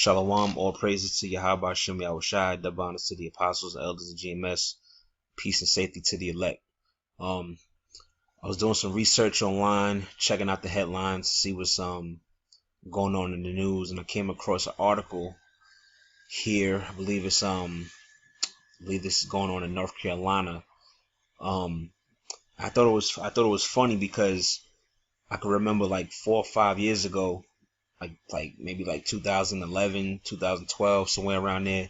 Shalom, all praises to Yahweh Shem Yahushai, double honors to the apostles, elders of GMS, peace and safety to the elect. I was doing some research online, checking out the headlines to see what's going on in the news, and I came across an article here. I believe this is going on in North Carolina. I thought it was funny because I can remember like 4 or 5 years ago, like maybe like 2011, 2012, somewhere around there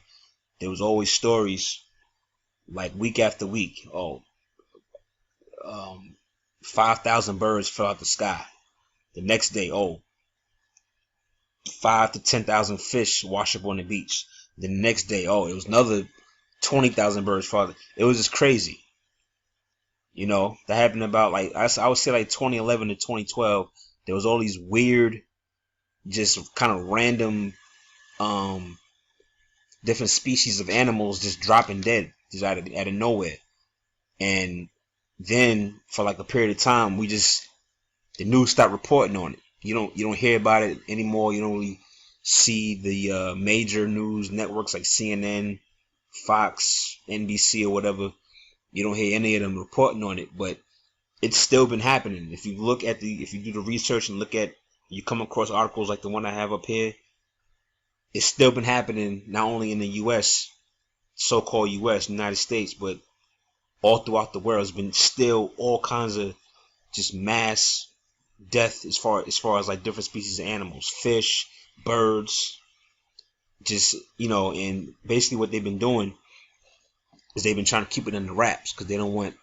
was always stories like week after week. 5,000 birds fell out the sky. The next day, 5 to 10,000 fish wash up on the beach. The next day, it was another 20,000 birds fall. It was just crazy. You know, that happened about like I would say like 2011 to 2012. There was all these weird, just kind of random, different species of animals just dropping dead just out of nowhere. And then for like a period of time, the news stopped reporting on it. You don't hear about it anymore. You don't really see the major news networks like CNN, Fox, NBC, or whatever. You don't hear any of them reporting on it, but it's still been happening. If you do the research and you come across articles like the one I have up here, it's still been happening not only in the U.S., so-called U.S., United States, but all throughout the world. Has been still all kinds of just mass death as far as like different species of animals, fish, birds, just, and basically what they've been doing is they've been trying to keep it under wraps because they don't want,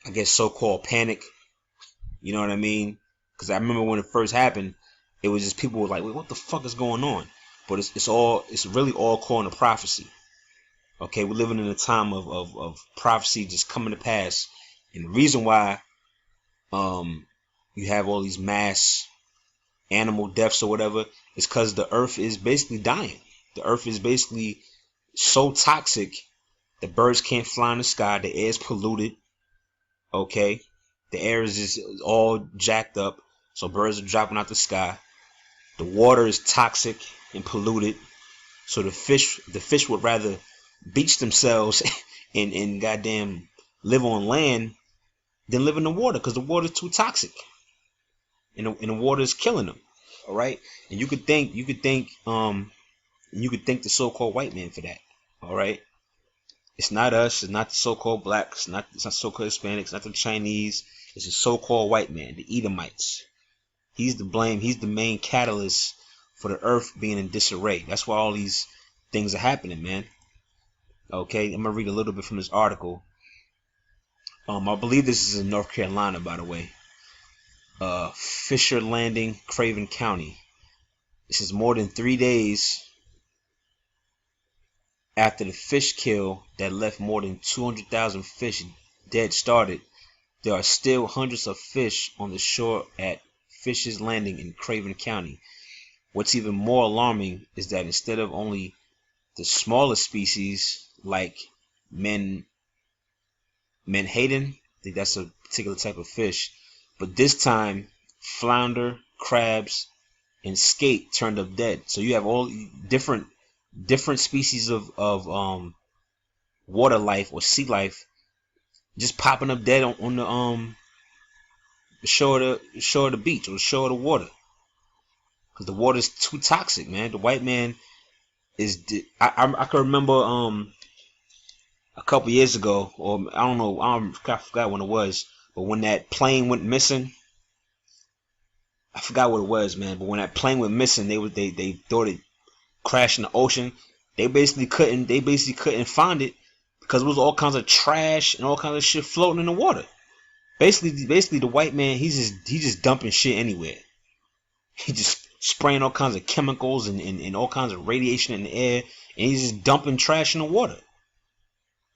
I guess, so-called panic. You know what I mean? Because I remember when it first happened, it was just people were like, wait, what the fuck is going on? But it's really all according to prophecy. Okay, we're living in a time of prophecy just coming to pass. And the reason why you have all these mass animal deaths or whatever is because the earth is basically dying. The earth is basically so toxic that birds can't fly in the sky. The air is polluted. Okay, the air is just all jacked up, so birds are dropping out the sky. The water is toxic and polluted, so the fish would rather beach themselves and goddamn live on land than live in the water because the water is too toxic, and the water is killing them. All right, and you could thank the so-called white man for that. All right, it's not us. It's not the so-called blacks. It's not so-called Hispanics. It's not the Chinese. It's the so-called white man, the Edomites. He's to blame. He's the main catalyst for the earth being in disarray. That's why all these things are happening, man. Okay, I'm gonna read a little bit from this article. I believe this is in North Carolina, by the way. Fisher Landing, Craven County. This is more than 3 days after the fish kill that left more than 200,000 fish dead started. There are still hundreds of fish on the shore at Fisher's Landing in Craven County. What's even more alarming is that instead of only the smaller species like menhaden, I think that's a particular type of fish, but this time flounder, crabs, and skate turned up dead. So you have all different species of water life or sea life just popping up dead on the shore of the beach or the shore of the water because the water is too toxic, man. The white man I can remember a couple years ago, or I don't know, I forgot when it was, but when that plane went missing, I forgot what it was, man. But when that plane went missing, they thought it crashed in the ocean. They basically couldn't find it because it was all kinds of trash and all kinds of shit floating in the water. Basically, the white man, he's just dumping shit anywhere. He just spraying all kinds of chemicals and all kinds of radiation in the air, and he's just dumping trash in the water.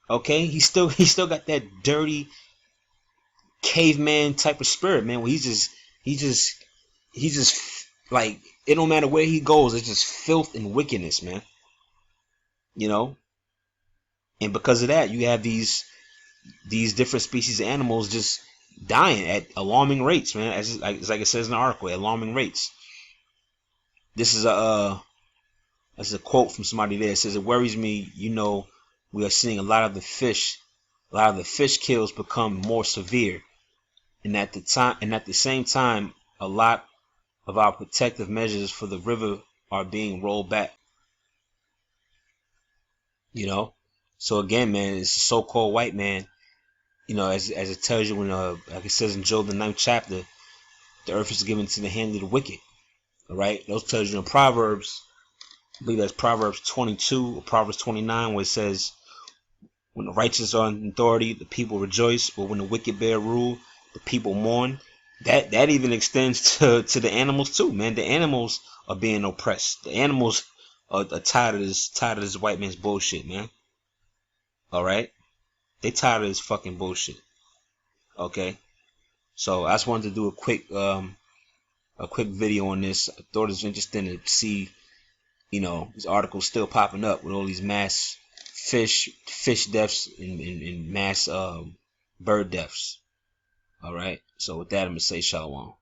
Okay, he still got that dirty caveman type of spirit, man. Where he's just like, it don't matter where he goes, it's just filth and wickedness, man. You know, and because of that, you have these different species of animals just dying at alarming rates, man. As like it says in the article, alarming rates. This is a That's a quote from somebody there. It says, "It worries me, we are seeing a lot of the fish kills become more severe, and at the same time, a lot of our protective measures for the river are being rolled back." So again, man, it's a so-called white man. As it tells you when like it says in Job the 9th chapter, the earth is given to the hand of the wicked. All right, those tells you in Proverbs. I believe that's Proverbs 22 or Proverbs 29, where it says, "When the righteous are in authority, the people rejoice, but when the wicked bear rule, the people mourn." That even extends to the animals too, man. The animals are being oppressed. The animals are tired of this white man's bullshit, man. All right, they tired of this fucking bullshit. Okay, so I just wanted to do a quick video on this. I thought it was interesting to see, these articles still popping up with all these mass fish deaths and mass bird deaths. All right. So with that, I'm gonna say shalom.